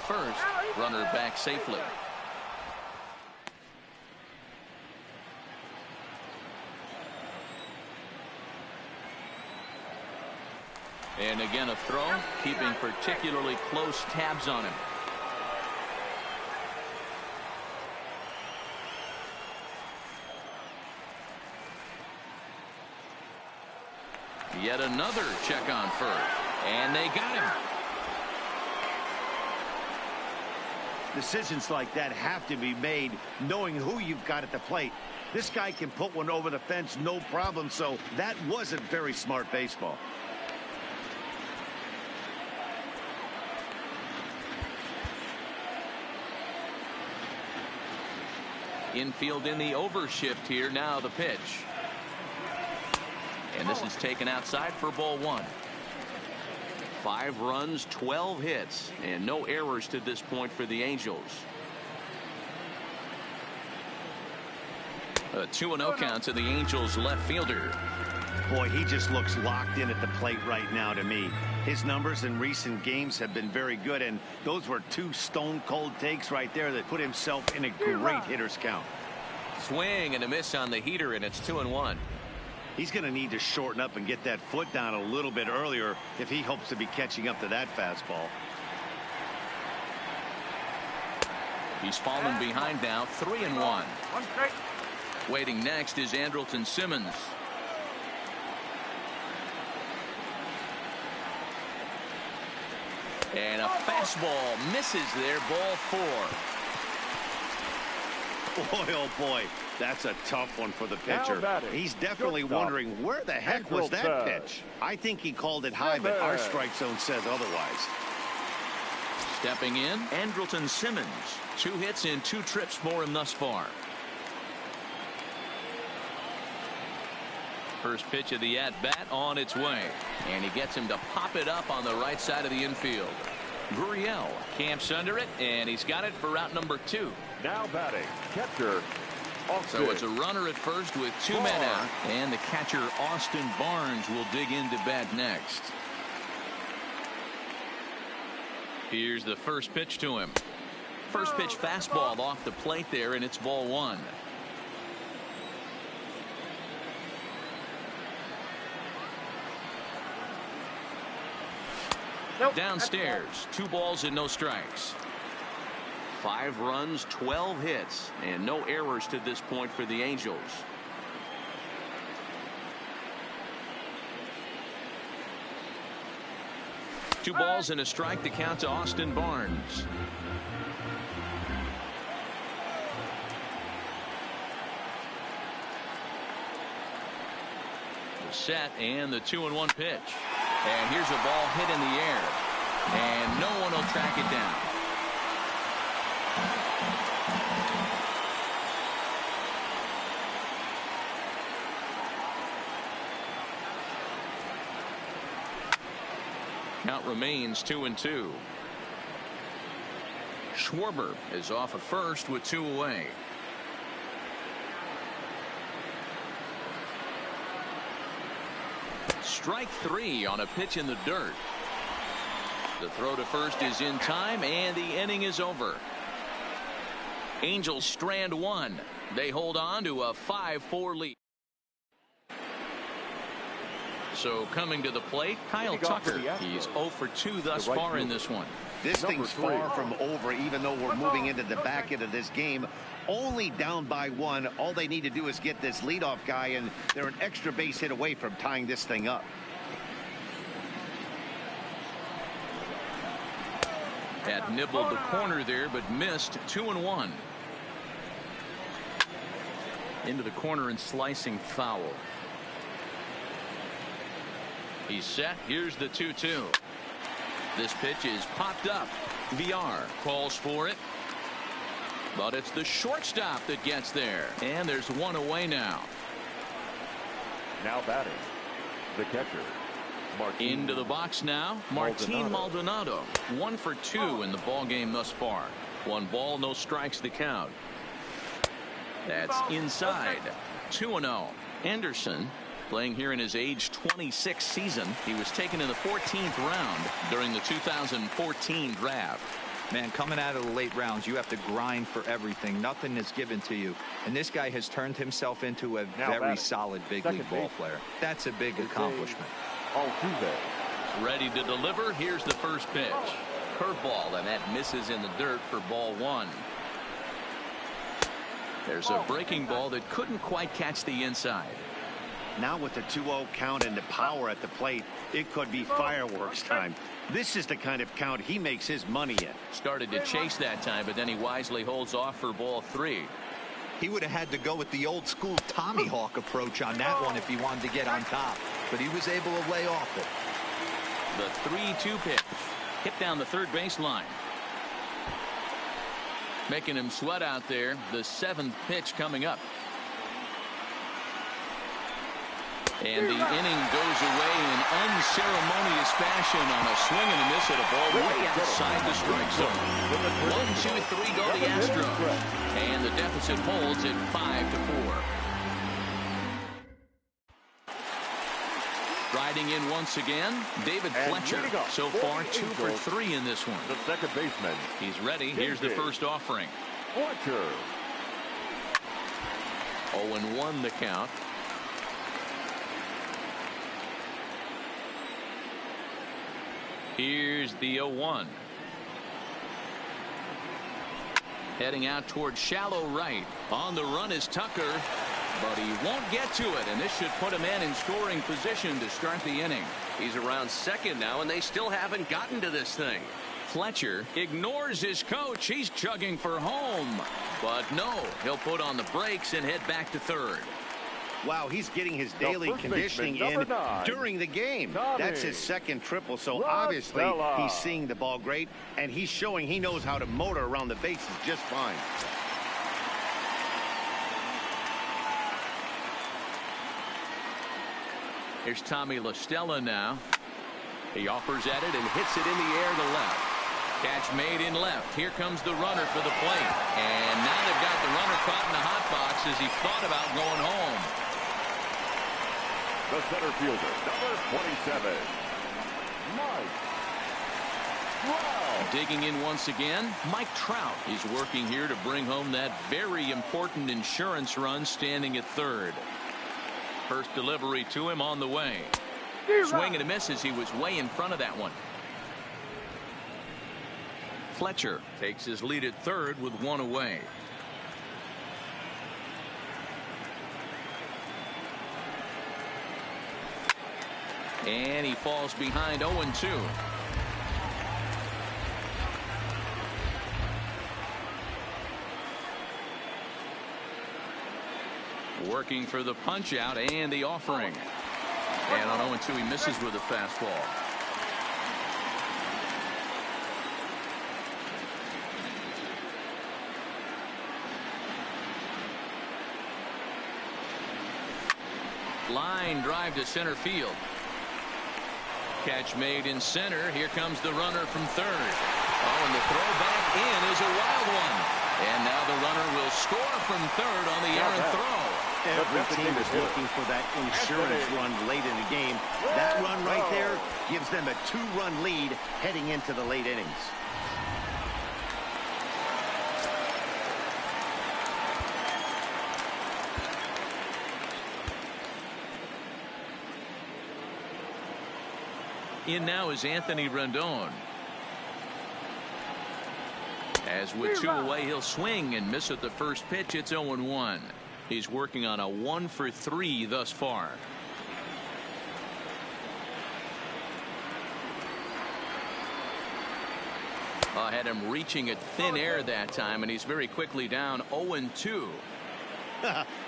first. Runner back safely. And again a throw, keeping particularly close tabs on him. Yet another check on first. And they got him. Decisions like that have to be made knowing who you've got at the plate. This guy can put one over the fence no problem, so that wasn't very smart baseball. Infield in the overshift here. Now the pitch. And this is taken outside for ball one. 5 runs, 12 hits, and no errors to this point for the Angels. A 2-0 count to the Angels left fielder. Boy, he just looks locked in at the plate right now to me. His numbers in recent games have been very good, and those were 2 stone-cold takes right there that put himself in a great hitter's count. Swing and a miss on the heater, and it's 2-1. He's going to need to shorten up and get that foot down a little bit earlier if he hopes to be catching up to that fastball. He's fallen behind now, 3-1. Waiting next is Andrelton Simmons. And a fastball misses there, ball 4. Boy, oh boy, that's a tough one for the pitcher. He's definitely wondering where the heck was that pitch. I think he called it high, but our strike zone says otherwise. Stepping in, Andrelton Simmons. 2 hits in 2 trips for him thus far. First pitch of the at-bat on its way. And he gets him to pop it up on the right side of the infield. Gurriel camps under it, and he's got it for out number 2. Now batting, catcher Austin. So it's a runner at first with 2 men out. And the catcher, Austin Barnes, will dig into bat next. Here's the first pitch to him. First pitch fastball off the plate there, and it's ball 1. Downstairs, 2 balls and no strikes. 5 runs, 12 hits, and no errors to this point for the Angels. Two balls and a strike to count to Austin Barnes. The set and the 2-1 pitch. And here's a ball hit in the air. And no one will track it down. Count remains 2-2. Schwarber is off at first with 2 away. Strike 3 on a pitch in the dirt. The throw to first is in time, and the inning is over. Angels strand 1. They hold on to a 5-4 lead. So coming to the plate, Kyle Tucker. He's 0 for 2 thus far in this one. This thing's far from over, even though we're moving into the back end of this game. Only down by 1. All they need to do is get this leadoff guy, and they're an extra base hit away from tying this thing up. Had nibbled the corner there, but missed. 2-1. Into the corner and slicing foul. He's set. Here's the 2-2. This pitch is popped up. VR calls for it. But it's the shortstop that gets there. And there's 1 away now. Now batting, the catcher. Martin Into the box now, Martin Maldonado. 1 for 2 in the ball game thus far. 1 ball, no strikes to count. That's inside. 2-0. Anderson, playing here in his age 26 season. He was taken in the 14th round during the 2014 draft. Man, coming out of the late rounds, you have to grind for everything. Nothing is given to you. And this guy has turned himself into a very solid big league ball player. That's a big accomplishment. Altuve. Ready to deliver. Here's the first pitch. Curveball, and that misses in the dirt for ball one. There's a breaking ball that couldn't quite catch the inside. Now with the 2-0 count and the power at the plate, it could be fireworks time. This is the kind of count he makes his money in. Started to chase that time, but then he wisely holds off for ball three. He would have had to go with the old school Tommy Hawk approach on that one if he wanted to get on top, but he was able to lay off it. The 3-2 pitch hit down the third baseline, making him sweat out there. The seventh pitch coming up. And the inning goes away in unceremonious fashion on a swing and a miss at a ball way outside the strike zone. 1-2-3 go the Astros. And the deficit holds at 5-4. Riding in once again, David Fletcher. So far 2 for 3 in this one. The second baseman. He's ready. Here's the first offering. Fletcher. 0-1 the count. Here's the 0-1. Heading out towards shallow right. On the run is Tucker, but he won't get to it, and this should put a man in scoring position to start the inning. He's around second now, and they still haven't gotten to this thing. Fletcher ignores his coach. He's chugging for home, but no, he'll put on the brakes and head back to third. Wow, he's getting his daily conditioning in during the game. That's his second triple, so obviously he's seeing the ball great, and he's showing he knows how to motor around the bases just fine. Here's Tommy La Stella now. He offers at it and hits it in the air to left. Catch made in left. Here comes the runner for the plate. And now they've got the runner caught in the hot box as he thought about going home. The center fielder, number 27, Mike Trout. Digging in once again, Mike Trout is working here to bring home that very important insurance run, standing at third. First delivery to him on the way. Swing and a miss as he was way in front of that one. Fletcher takes his lead at third with one away. And he falls behind 0-2. Working for the punch out and the offering. And on 0-2 he misses with a fastball. Line drive to center field. Catch made in center. Here comes the runner from third. Oh, and the throw back in is a wild one. And now the runner will score from third on the errant throw. Every team is looking for that insurance run late in the game. That run right there gives them a 2-run lead heading into the late innings. In now is Anthony Rendon. As with 2 away, he'll swing and miss at the first pitch. It's 0-1. He's working on a 1 for 3 thus far. Had him reaching at thin air that time, and he's very quickly down 0-2.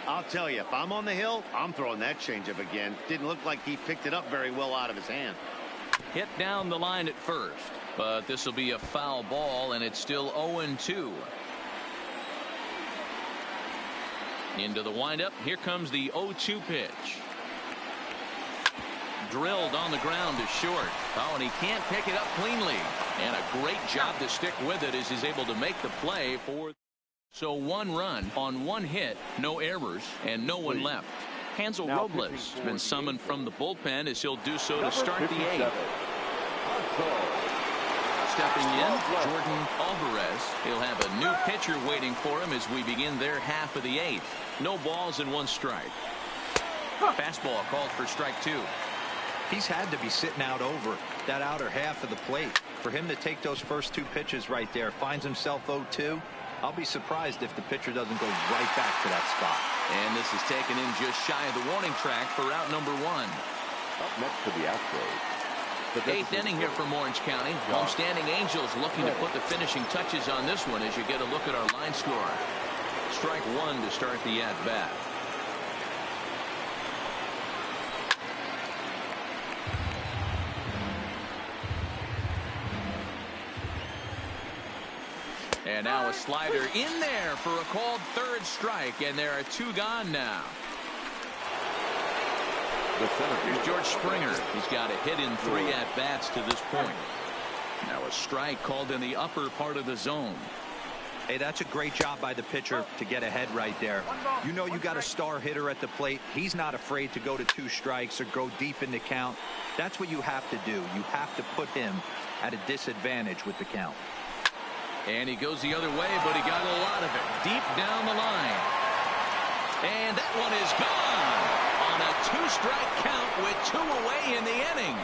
I'll tell you, if I'm on the hill, I'm throwing that changeup again. Didn't look like he picked it up very well out of his hand. Hit down the line at first, but this will be a foul ball, and it's still 0-2. Into the windup. Here comes the 0-2 pitch. Drilled on the ground to short. Oh, and he can't pick it up cleanly. And a great job to stick with it as he's able to make the play for. So 1 run on 1 hit, no errors, and no one left. Hansel Robles has been summoned from the bullpen as he'll do so to start the 8th. stepping in, Jordan Alvarez. He'll have a new pitcher waiting for him as we begin their half of the 8th. No balls and 1 strike. Fastball called for strike 2. He's had to be sitting out over that outer half of the plate. For him to take those first 2 pitches right there, finds himself 0-2. I'll be surprised if the pitcher doesn't go right back to that spot. And this is taken in just shy of the warning track for out number 1. Up next to the Astros. 8th inning here from Orange County. Homestanding Angels looking to put the finishing touches on this one as you get a look at our line score. Strike 1 to start the at-bat. And now a slider in there for a called 3rd strike, and there are 2 gone now. Here's George Springer. He's got a hit in 3 at-bats to this point. Now a strike called in the upper part of the zone. Hey, that's a great job by the pitcher to get ahead right there. You know you got a star hitter at the plate. He's not afraid to go to 2 strikes or go deep in the count. That's what you have to do. You have to put him at a disadvantage with the count. And he goes the other way, but he got a lot of it deep down the line. And that one is gone on a 2-strike count with 2 away in the inning.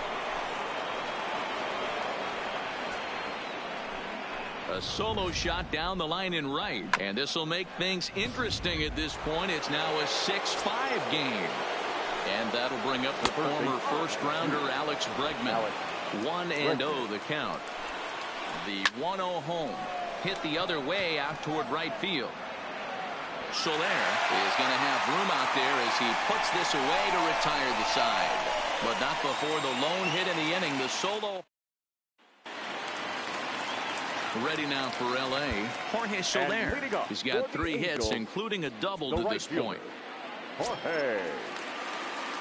A solo shot down the line in right. And this will make things interesting at this point. It's now a 6-5 game. And that'll bring up the former first-rounder Alex Bregman. 1-0 the count. The 1-0 home hit the other way out toward right field. Soler is going to have room out there as he puts this away to retire the side. But not before the lone hit in the inning. The solo. Ready now for L.A. Jorge Soler. He's got 3 hits, including a double to this point. Jorge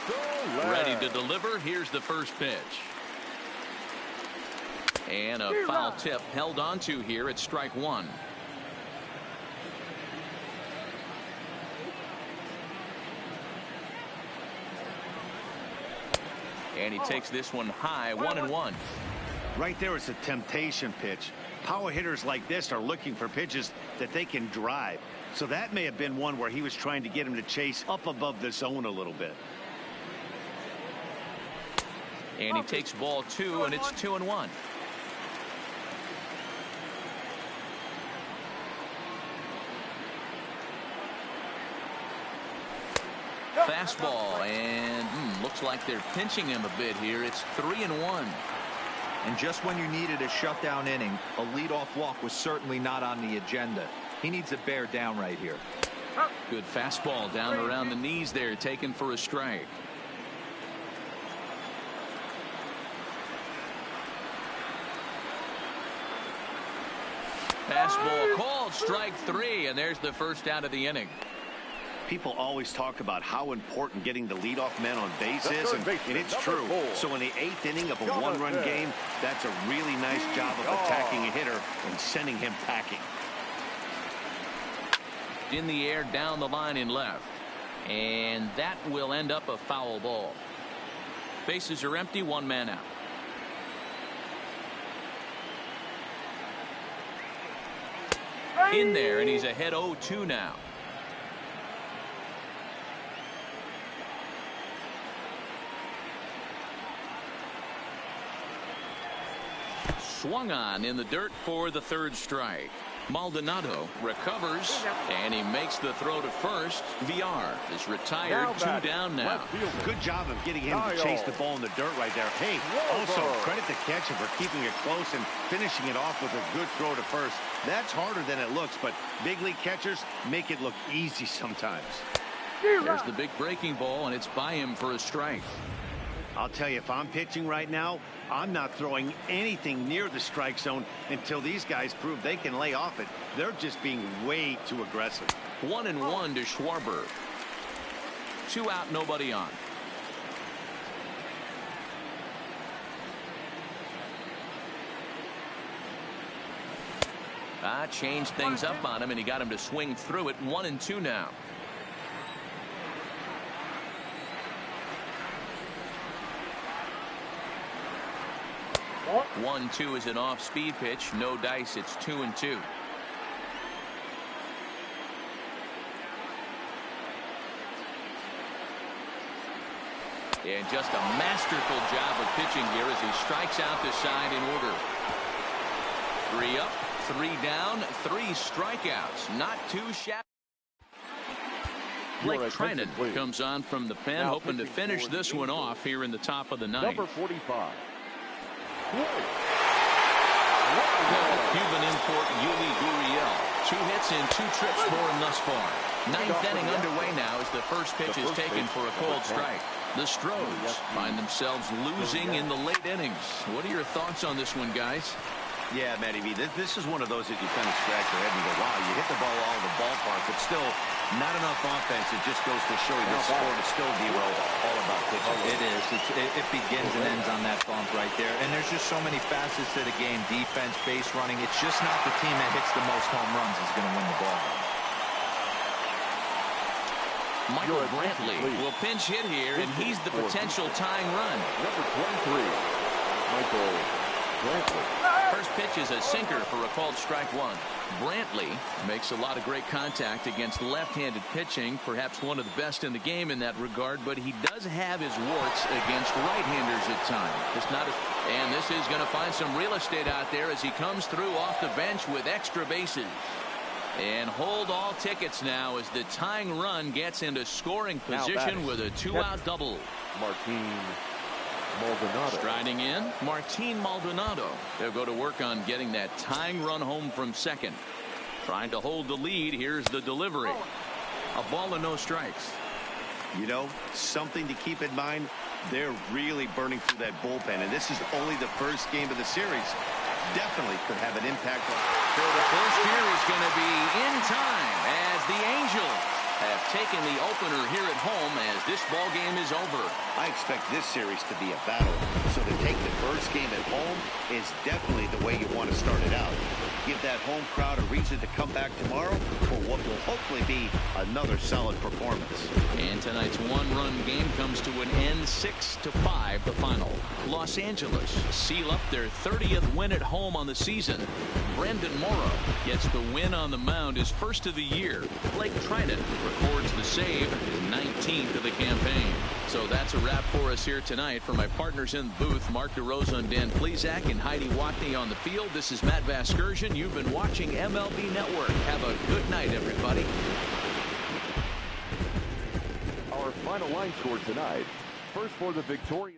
Soler. Ready to deliver. Here's the first pitch. And a foul tip held onto here at strike 1. And he takes this one high, 1-1. Right there is a temptation pitch. Power hitters like this are looking for pitches that they can drive. So that may have been one where he was trying to get him to chase up above the zone a little bit. And he takes ball 2, and it's 2-1. Fastball, and looks like they're pinching him a bit here. It's 3-1. And just when you needed a shutdown inning, a leadoff walk was certainly not on the agenda. He needs to bear down right here. Good fastball down around the knees there, taken for a strike. Fastball called, strike 3, and there's the first out of the inning. People always talk about how important getting the leadoff man on base is, and it's true. So in the 8th inning of a 1-run game, that's a really nice job of attacking a hitter and sending him packing. In the air down the line in left, and that will end up a foul ball. Bases are empty, 1 man out. In there, and he's ahead 0-2 now. Swung on in the dirt for the 3rd strike. Maldonado recovers, and he makes the throw to first. VR is retired, 2 down now. Good job of getting him to chase the ball in the dirt right there. Hey, also credit the catcher for keeping it close and finishing it off with a good throw to first. That's harder than it looks, but big league catchers make it look easy sometimes. There's the big breaking ball, and it's by him for a strike. I'll tell you, if I'm pitching right now, I'm not throwing anything near the strike zone until these guys prove they can lay off it. They're just being way too aggressive. 1-1 to Schwarber. 2 out, nobody on. Changed things up on him, and he got him to swing through it. 1-2 now. 1-2 is an off-speed pitch. No dice. It's 2-2. And just a masterful job of pitching here as he strikes out the side in order. 3 up, 3 down, 3 strikeouts. Not too shabby. Blake Treinen comes on from the pen, hoping to finish this one off here in the top of the ninth. Number 45. Cuban import Yuli Gurriel. 2 hits and 2 trips for him thus far. 9th inning underway now as the first pitch is taken for a cold strike. The Stros find themselves losing in the late innings. What are your thoughts on this one, guys? Yeah, Matty V, this is one of those that you kind of scratch your head and go, wow, you hit the ball all over the ballpark, but still not enough offense. It just goes to show you the sport is still all about pitching. It is. It begins and ends on that bump right there. And there's just so many facets to the game. Defense, base running. It's just not the team that hits the most home runs is going to win the ball. Michael Brantley will pinch hit here, and he's the potential tying run. Number 23, Michael Brantley. First pitch is a sinker for a called strike 1. Brantley makes a lot of great contact against left-handed pitching, perhaps one of the best in the game in that regard, but he does have his warts against right-handers at times. It's not and this is going to find some real estate out there as he comes through off the bench with extra bases. And hold all tickets now as the tying run gets into scoring position with a 2-out double. Martin Maldonado. Striding in, Martin Maldonado. They'll go to work on getting that tying run home from second. Trying to hold the lead. Here's the delivery. A ball and no strikes. You know, something to keep in mind, they're really burning through that bullpen, and this is only the first game of the series. Definitely could have an impact on. So the first here is going to be in time as the Angels have taken the opener here at home as this ball game is over. I expect this series to be a battle, so to take the first game at home is definitely the way you want to start it out. Give that home crowd a reason to come back tomorrow for what will hopefully be another solid performance. And tonight's one-run game comes to an end, 6-5 the final. Los Angeles seal up their 30th win at home on the season. Brendan Morrow gets the win on the mound, his first of the year. Blake Treinen records the save, his 19th of the campaign. So that's a wrap for us here tonight. For my partners in the booth, Mark DeRosa and Dan Plesac and Heidi Watney on the field, this is Matt Vasgersian. You've been watching MLB Network. Have a good night, everybody. Our final line score tonight. First for the victorious.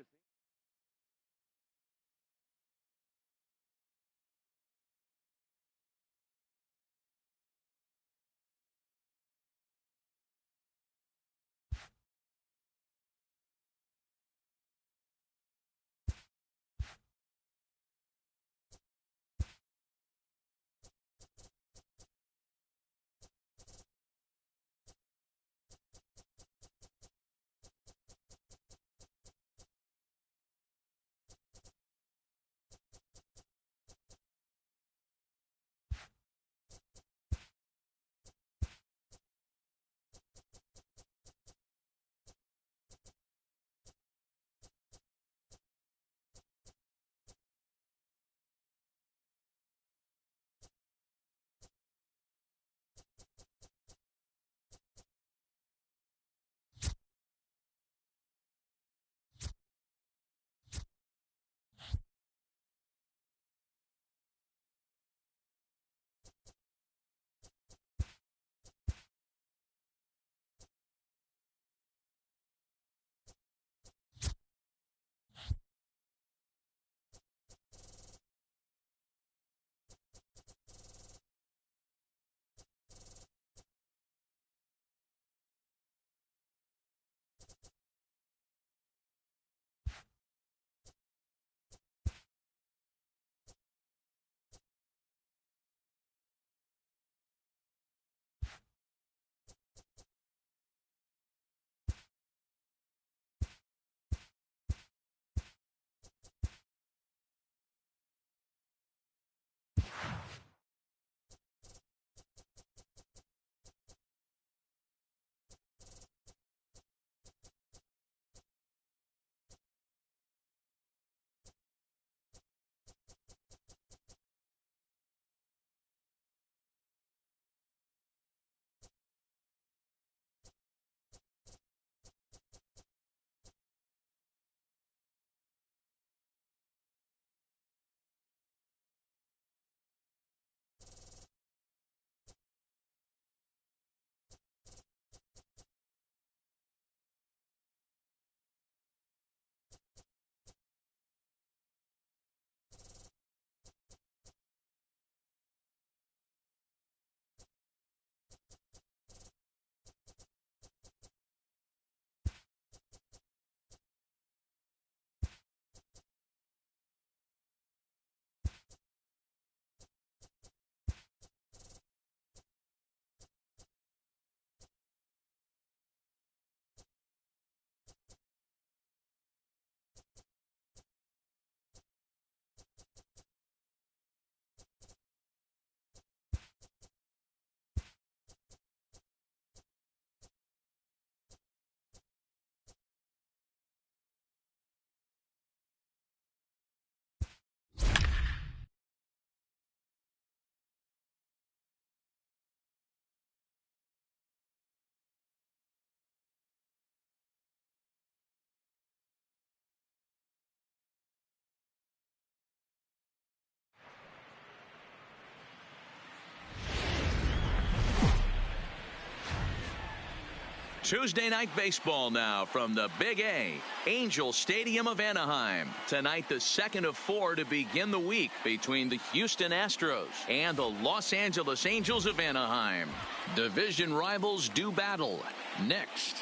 Tuesday night baseball now from the Big A, Angel Stadium of Anaheim. Tonight, the second of 4 to begin the week between the Houston Astros and the Los Angeles Angels of Anaheim. Division rivals do battle. Next.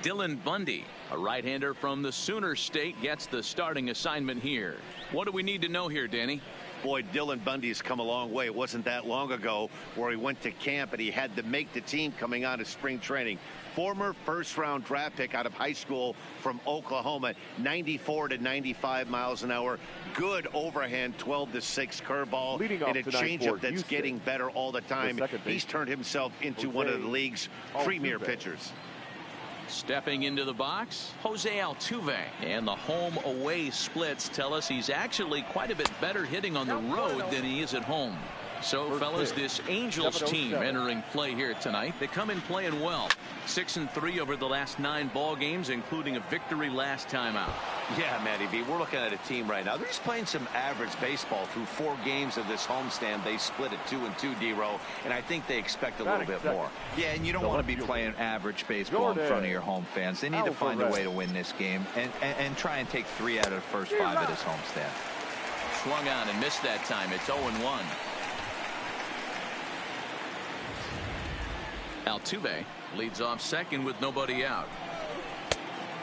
Dylan Bundy, a right-hander from the Sooner State, gets the starting assignment here. What do we need to know here, Danny? Boy, Dylan Bundy's come a long way. It wasn't that long ago where he went to camp and he had to make the team coming out of spring training. Former first-round draft pick out of high school from Oklahoma, 94 to 95 miles an hour. Good overhand 12-6 curveball and a changeup that's getting better all the time. He's turned himself into one of the league's premier pitchers. Stepping into the box, Jose Altuve. And the home-away splits tell us he's actually quite a bit better hitting on the road than he is at home. So, fellas, this Angels team entering play here tonight. They come in playing well. 6-3 over the last 9 ball games, including a victory last time out. Yeah, Matty B, we're looking at a team right now. They're just playing some average baseball through 4 games of this homestand. They split at 2-2, D-Row, and I think they expect a little bit more. Yeah, and you don't want to be playing average baseball in front of your home fans. They need to find a way to win this game and try and take 3 out of the first 5 of this homestand. Swung on and missed that time. It's 0-1. Altuve leads off second with nobody out.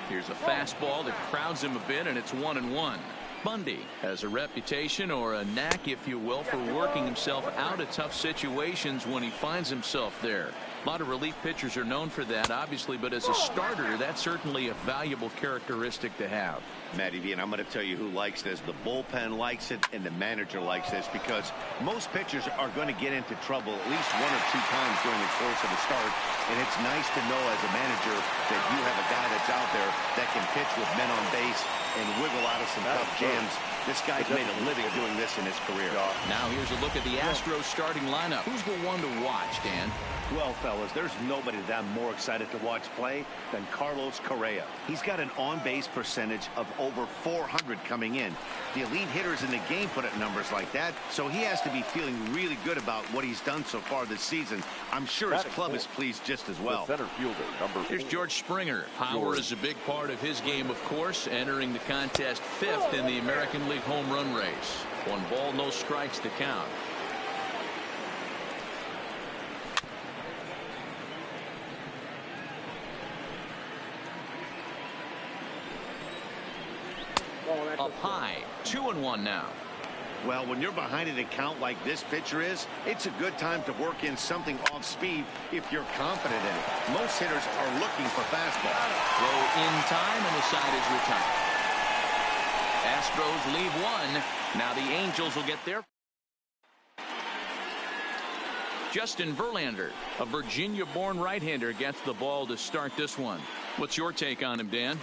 Here's a fastball that crowds him a bit, and it's 1-1. Bundy has a reputation, or a knack, if you will, for working himself out of tough situations when he finds himself there. A lot of relief pitchers are known for that, obviously, but as a starter, that's certainly a valuable characteristic to have. Matty V, and I'm going to tell you who likes this. The bullpen likes it, and the manager likes this, because most pitchers are going to get into trouble at least 1 or 2 times during the course of the start, and it's nice to know as a manager that you have a guy that's out there that can pitch with men on base and wiggle out of some tough jams. This guy's made a living doing this in his career. Now here's a look at the Astros starting lineup. Who's the one to watch, Dan? Well, fellas, there's nobody that I'm more excited to watch play than Carlos Correa. He's got an on-base percentage of over 400 coming in. The elite hitters in the game put up numbers like that, so he has to be feeling really good about what he's done so far this season. I'm sure his club is pleased just as well. Center fielder, number 4. Here's George Springer. Power is a big part of his game, of course, entering the contest 5th in the American League home run race. 1 ball, no strikes to count. Up high, 2-1 now. Well, when you're behind an account like this pitcher is, it's a good time to work in something off speed if you're confident in it. Most hitters are looking for fastball. Throw in time, and the side is returned. Astros leave 1. Now the Angels will get there. Justin Verlander, a Virginia-born right-hander, gets the ball to start this one. What's your take on him, Dan?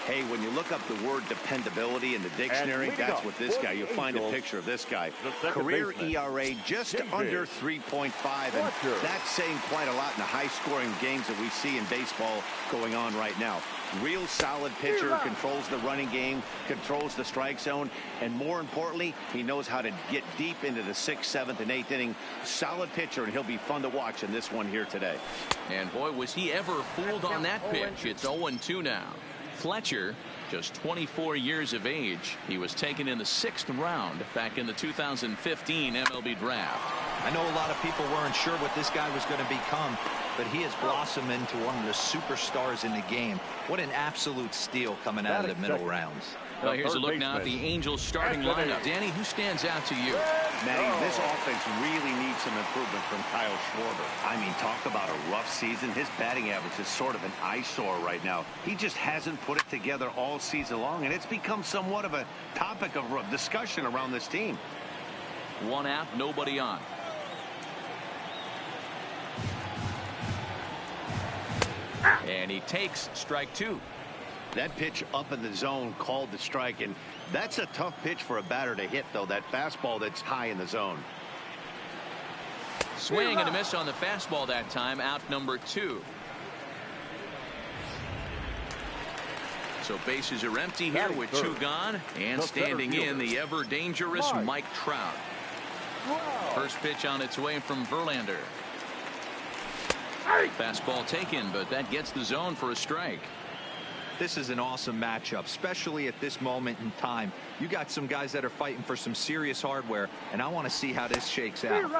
Hey, when you look up the word dependability in the dictionary, that's what this guy, you'll find a picture of this guy. Career ERA just under 3.5, and that's saying quite a lot in the high-scoring games that we see in baseball going on right now. Real solid pitcher, controls the running game, controls the strike zone, and more importantly, he knows how to get deep into the 6th, 7th, and 8th inning. Solid pitcher, and he'll be fun to watch in this one here today. And boy, was he ever fooled on that pitch. It's 0-2 now. Fletcher, just 24 years of age. He was taken in the 6th round back in the 2015 MLB draft. I know a lot of people weren't sure what this guy was going to become, but he has blossomed into one of the superstars in the game. What an absolute steal coming out of the middle rounds. Well, here's a look now at the Angels starting lineup. Danny, who stands out to you? Matty, this offense really needs some improvement from Kyle Schwarber. I mean, talk about a rough season. His batting average is sort of an eyesore right now. He just hasn't put it together all season long, and it's become somewhat of a topic of discussion around this team. 1 out, nobody on. And he takes strike 2. That pitch up in the zone called the strike, and that's a tough pitch for a batter to hit, though, that fastball that's high in the zone. Swing and a miss on the fastball that time, out number 2. So So bases are empty here with two gone. And standing in, the ever dangerous Mike Trout. First pitch on its way from Verlander. Fastball taken, but that gets the zone for a strike. This is an awesome matchup, especially at this moment in time. You got some guys that are fighting for some serious hardware, and I want to see how this shakes out.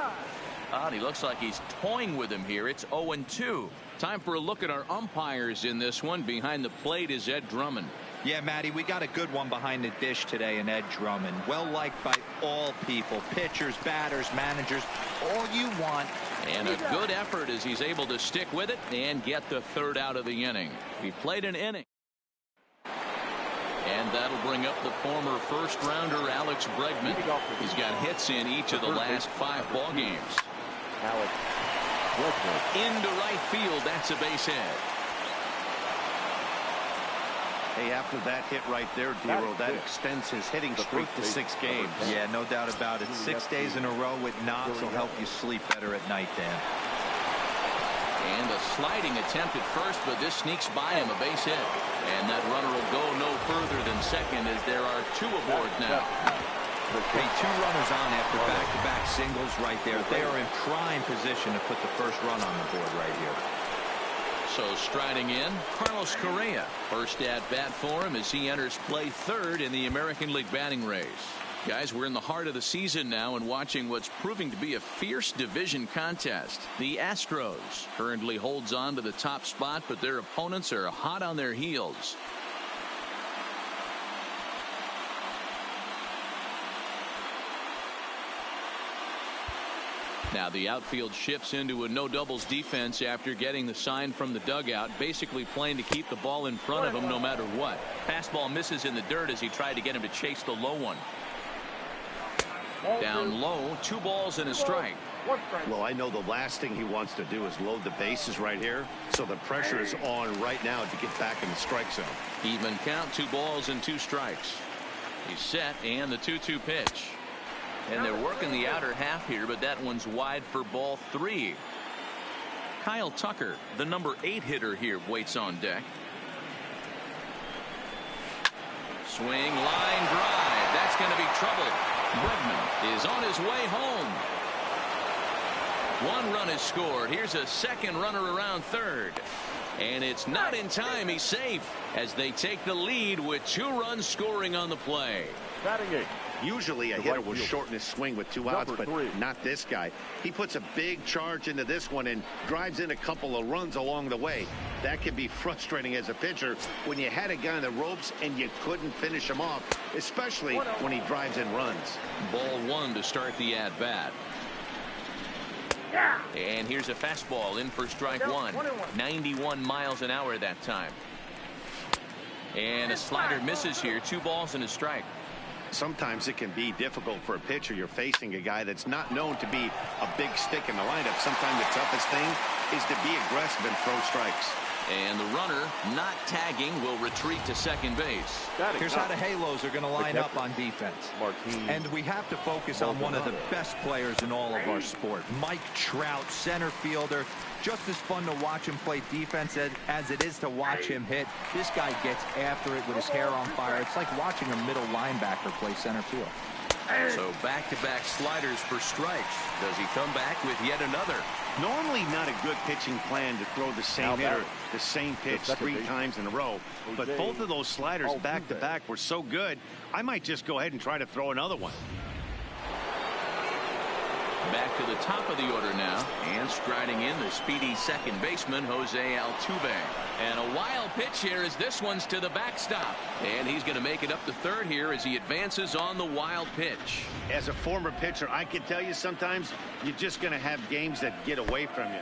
He looks like he's toying with him here. It's 0-2. Time for a look at our umpires in this one. Behind the plate is Ed Drummond. Yeah, Matty, we got a good one behind the dish today in Ed Drummond. Well liked by all people, pitchers, batters, managers, all you want. And a good effort as he's able to stick with it and get the third out of the inning. He played an inning. And that'll bring up the former first-rounder Alex Bregman. He's got hits in each of the last 5 ball games. Alex Bregman. Into right field. That's a base hit. Hey, after that hit right there, Dero, that extends his hitting streak to 6 games. Yeah, no doubt about it. 6 days in a row with knocks will help you sleep better at night, Dan. And a sliding attempt at first, but this sneaks by him, a base hit. And that runner will go no further than second as there are 2 aboard now. Hey, 2 runners on after back-to-back singles right there. They are in prime position to put the first run on the board right here. So striding in, Carlos Correa. First at bat for him as he enters play third in the American League batting race. Guys, we're in the heart of the season now and watching what's proving to be a fierce division contest. The Astros currently holds on to the top spot, but their opponents are hot on their heels. Now the outfield shifts into a no doubles defense after getting the sign from the dugout, basically playing to keep the ball in front of him no matter what. Fastball misses in the dirt as he tried to get him to chase the low one. Down low, 2 balls and a strike. Well, I know the last thing he wants to do is load the bases right here, so the pressure is on right now to get back in the strike zone. Even count, 2 balls and 2 strikes. He's set, and the 2-2 pitch. And they're working the outer half here, but that one's wide for ball 3. Kyle Tucker, the number 8 hitter here, waits on deck. Swing, line drive. That's going to be trouble. Bregman is on his way home. 1 run is scored. Here's a second runner around third. And it's not in time. He's safe as they take the lead with 2 runs scoring on the play. Batting 8. Usually a hitter will shorten his swing with 2 outs, but not this guy. He puts a big charge into this one and drives in a couple of runs along the way. That can be frustrating as a pitcher when you had a guy in the ropes and you couldn't finish him off, especially when he drives in runs. Ball 1 to start the at-bat. And here's a fastball in for strike 1. 91 miles an hour that time. And a slider misses here. 2 balls and a strike. Sometimes it can be difficult for a pitcher. You're facing a guy that's not known to be a big stick in the lineup. Sometimes the toughest thing is to be aggressive and throw strikes. And the runner, not tagging, will retreat to second base. Here's how the Halos are going to line up on defense. And we have to focus on one of the best players in all of our sport. Mike Trout, center fielder. Just as fun to watch him play defense as it is to watch him hit. This guy gets after it with his hair on fire. It's like watching a middle linebacker play center field. So back-to-back sliders for strikes. Does he come back with yet another? Normally not a good pitching plan to throw the same hitter the same pitch 3 times in a row. But both of those sliders back-to-back were so good, I might just go ahead and try to throw another one. Back to the top of the order now, and striding in the speedy second baseman Jose Altuve. And a wild pitch here as this one's to the backstop, and he's going to make it up to third here as he advances on the wild pitch. As a former pitcher, I can tell you sometimes you're just going to have games that get away from you.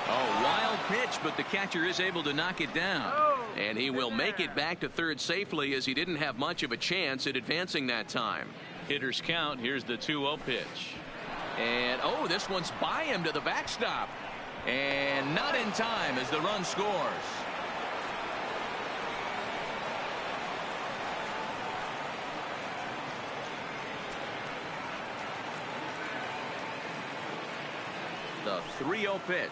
Oh, wild pitch, but the catcher is able to knock it down. And he will make it back to third safely as he didn't have much of a chance at advancing that time. Hitters count. Here's the 2-0 pitch. And, oh, this one's by him to the backstop. And not in time as the run scores. The 3-0 pitch.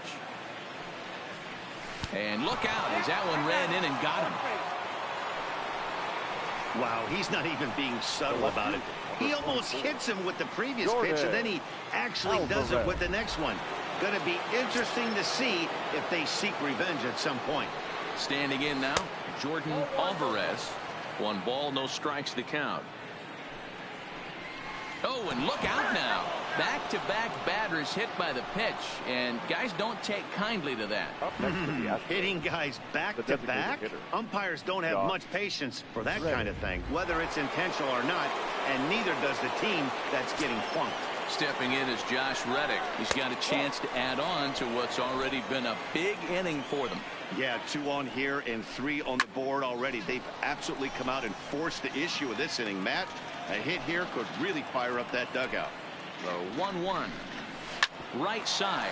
And look out as that one ran in and got him. Wow, he's not even being subtle about it. He almost hits him with the previous pitch, and then he actually does it with the next one. Going to be interesting to see if they seek revenge at some point. Standing in now, Jordan Alvarez. 1 ball, no strikes to count. Oh, and look out now. Back-to-back batters hit by the pitch, and guys don't take kindly to that. Hitting guys back-to-back? Umpires don't have much patience for that kind of thing, whether it's intentional or not, and neither does the team that's getting plunked. Stepping in is Josh Reddick. He's got a chance to add on to what's already been a big inning for them. Yeah, 2 on here and 3 on the board already. They've absolutely come out and forced the issue of this inning. Matt, a hit here could really fire up that dugout. The 1-1. Right side.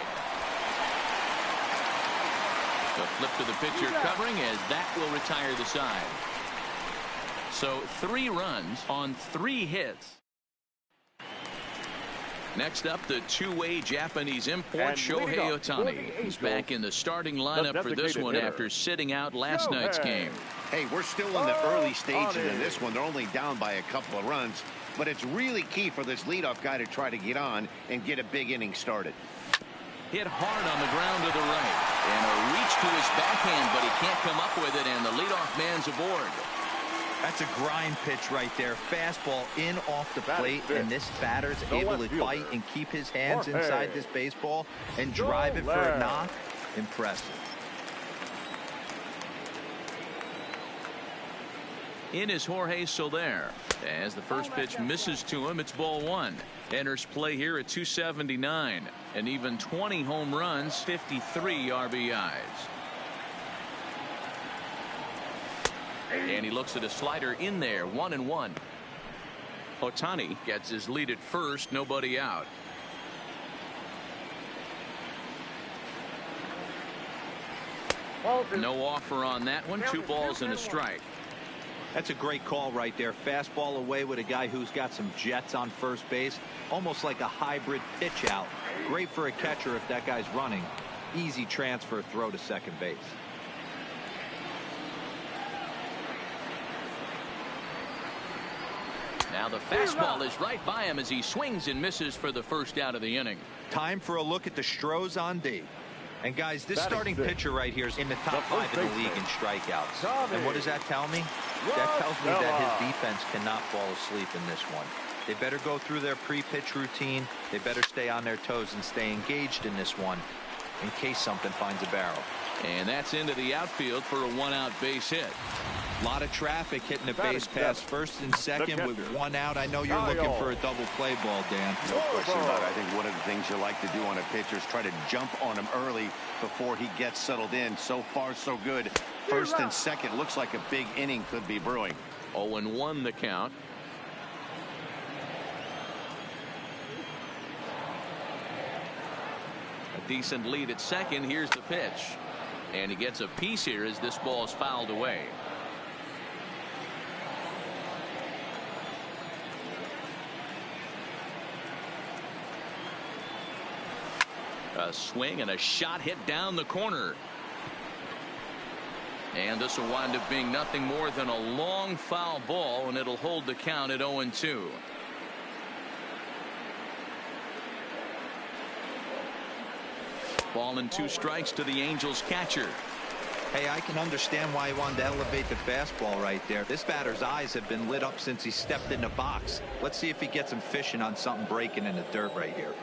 The flip to the pitcher covering as that will retire the side. So 3 runs on 3 hits. Next up, the two-way Japanese import, Shohei Ohtani. He's back in the starting lineup for this one after sitting out last night's game. Hey, we're still in the early stages in this one. They're only down by a couple of runs, but it's really key for this leadoff guy to try to get on and get a big inning started. Hit hard on the ground to the right, and a reach to his backhand, but he can't come up with it, and the leadoff man's aboard. That's a grind pitch right there. Fastball in off the plate, and this batter's able to fight and keep his hands inside this baseball and drive it for a knock. Impressive. In is Jorge Soler. As the first pitch misses to him, it's ball 1. Enters play here at 279. And even 20 home runs, 53 RBIs. And he looks at a slider in there, 1-1. Ohtani gets his lead at first, nobody out. No offer on that one. 2 balls and a strike. That's a great call right there. Fastball away with a guy who's got some jets on first base. Almost like a hybrid pitch out. Great for a catcher if that guy's running. Easy transfer throw to second base. Now the fastball is right by him as he swings and misses for the first out of the inning. Time for a look at the Stros on D. And guys, this starting pitcher right here is in the top 5 in the league in strikeouts. And what does that tell me? That tells me that his defense cannot fall asleep in this one. They better go through their pre-pitch routine. They better stay on their toes and stay engaged in this one in case something finds a barrel. And that's into the outfield for a 1-out base hit. A lot of traffic hitting the base pass first and second with 1 out. I know you're looking for a double play ball, Dan. No question about it. I think one of the things you like to do on a pitcher is try to jump on him early before he gets settled in. So far, so good. First and second looks like a big inning could be brewing. 0-1 the count. A decent lead at second. Here's the pitch. And he gets a piece here as this ball is fouled away. A swing and a shot hit down the corner. And this will wind up being nothing more than a long foul ball, and it'll hold the count at 0-2. Ball and 2 strikes to the Angels catcher. Hey, I can understand why he wanted to elevate the fastball right there. This batter's eyes have been lit up since he stepped in the box. Let's see if he gets him fishing on something breaking in the dirt right here.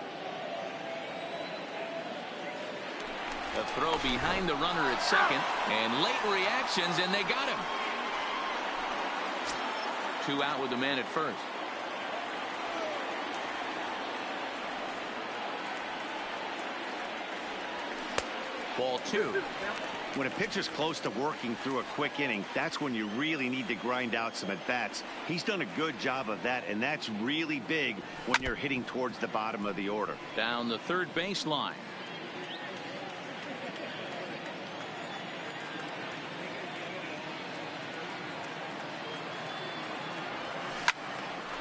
A throw behind the runner at second, and late reactions, and they got him. 2 out with the man at first. Ball 2. When a pitcher's close to working through a quick inning, that's when you really need to grind out some at-bats. He's done a good job of that, and that's really big when you're hitting towards the bottom of the order. Down the third baseline.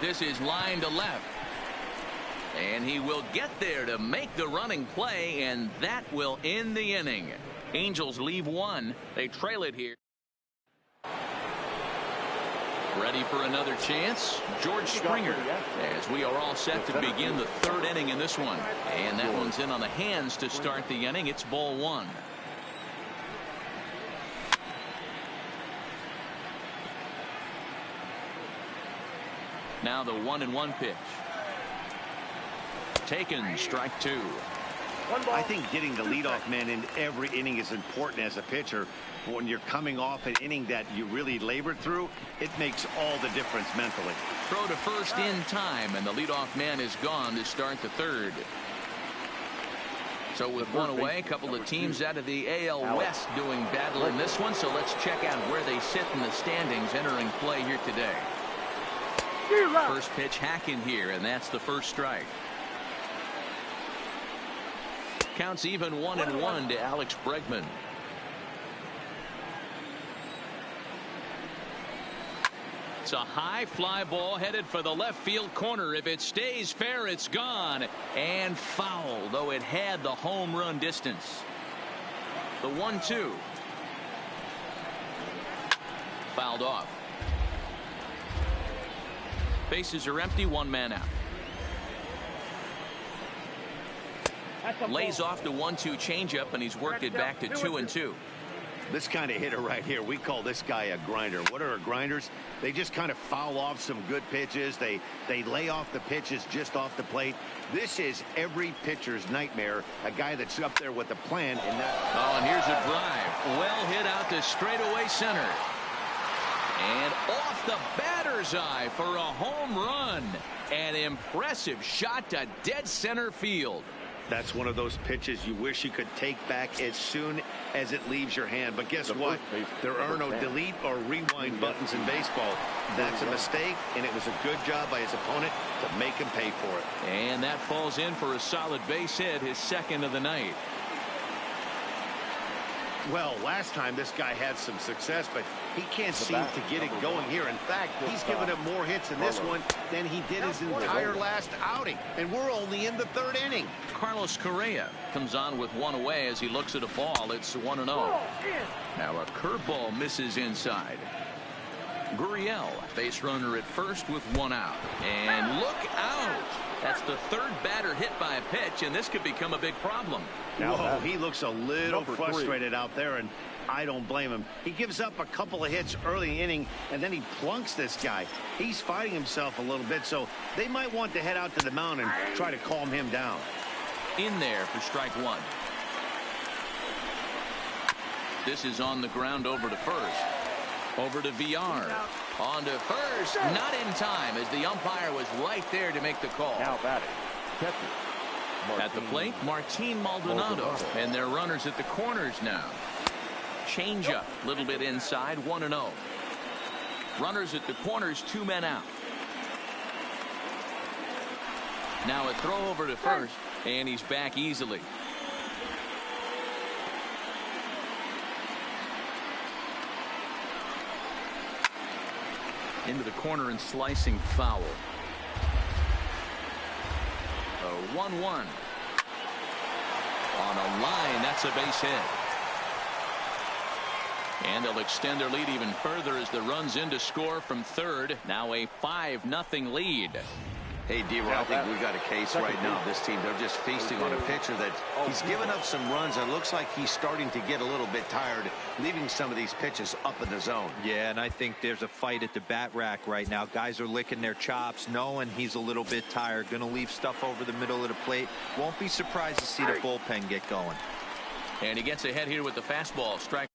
This is line to left. And he will get there to make the running play, and that will end the inning. Angels leave 1. They trail it here. Ready for another chance? George Springer, as we are all set to begin the third inning in this one. And that one's in on the hands to start the inning. It's ball one. Now the 1-1 pitch. Taken, strike two. I think getting the leadoff man in every inning is important as a pitcher. When you're coming off an inning that you really labored through, it makes all the difference mentally. Throw to first in time, and the leadoff man is gone to start the third. So with one away, a couple of teams out of the AL West doing battle in this one. So let's check out where they sit in the standings entering play here today. First pitch hack in here, and that's the first strike. Counts even 1-1 to Alex Bregman. It's a high fly ball headed for the left field corner. If it stays fair, it's gone. And foul, though it had the home run distance. The 1-2. Fouled off. Bases are empty, one man out. Lays off the 1-2 changeup, and he's worked it back to 2-2. This kind of hitter right here, we call this guy a grinder. What are grinders? They just kind of foul off some good pitches. They lay off the pitches just off the plate. This is every pitcher's nightmare. A guy that's up there with a plan. And here's a drive. Well hit out to straightaway center. And off the batter's eye for a home run. An impressive shot to dead center field. That's one of those pitches you wish you could take back as soon as it leaves your hand. But guess what? There are no delete or rewind buttons in baseball. That's a mistake, and it was a good job by his opponent to make him pay for it. And that falls in for a solid base hit, his second of the night. Well, last time this guy had some success, but he can't seem to get it going here. In fact, he's given up more hits in this one than he did his entire last outing. And we're only in the third inning. Carlos Correa comes on with one away as he looks at a ball. It's 1-0. Now a curveball misses inside. Gurriel, base runner at first with one out. And look out! That's the third batter hit by a pitch, and this could become a big problem. Whoa, he looks a little frustrated out there, and I don't blame him. He gives up a couple of hits early in the inning, and then he plunks this guy. He's fighting himself a little bit, so they might want to head out to the mound and try to calm him down. In there for strike one. This is on the ground over to first. Over to Villar. On to first. Not in time, as the umpire was right there to make the call. Now batting. Catcher. At the plate, Martin Maldonado. And they're runners at the corners now. Changeup, a little bit inside, 1-0. Runners at the corners, two men out. Now a throw over to first, and he's back easily. Into the corner and slicing foul. A 1-1. On a line, that's a base hit. And they'll extend their lead even further as the runs in to score from third. Now a 5-0 lead. Hey, D-Roy, I think we got a case right now. This team, they're just feasting on a pitcher that he's given up some runs. It looks like he's starting to get a little bit tired, leaving some of these pitches up in the zone. Yeah, and I think there's a fight at the bat rack right now. Guys are licking their chops, knowing he's a little bit tired. Going to leave stuff over the middle of the plate. Won't be surprised to see the bullpen get going. And he gets ahead here with the fastball. Strike.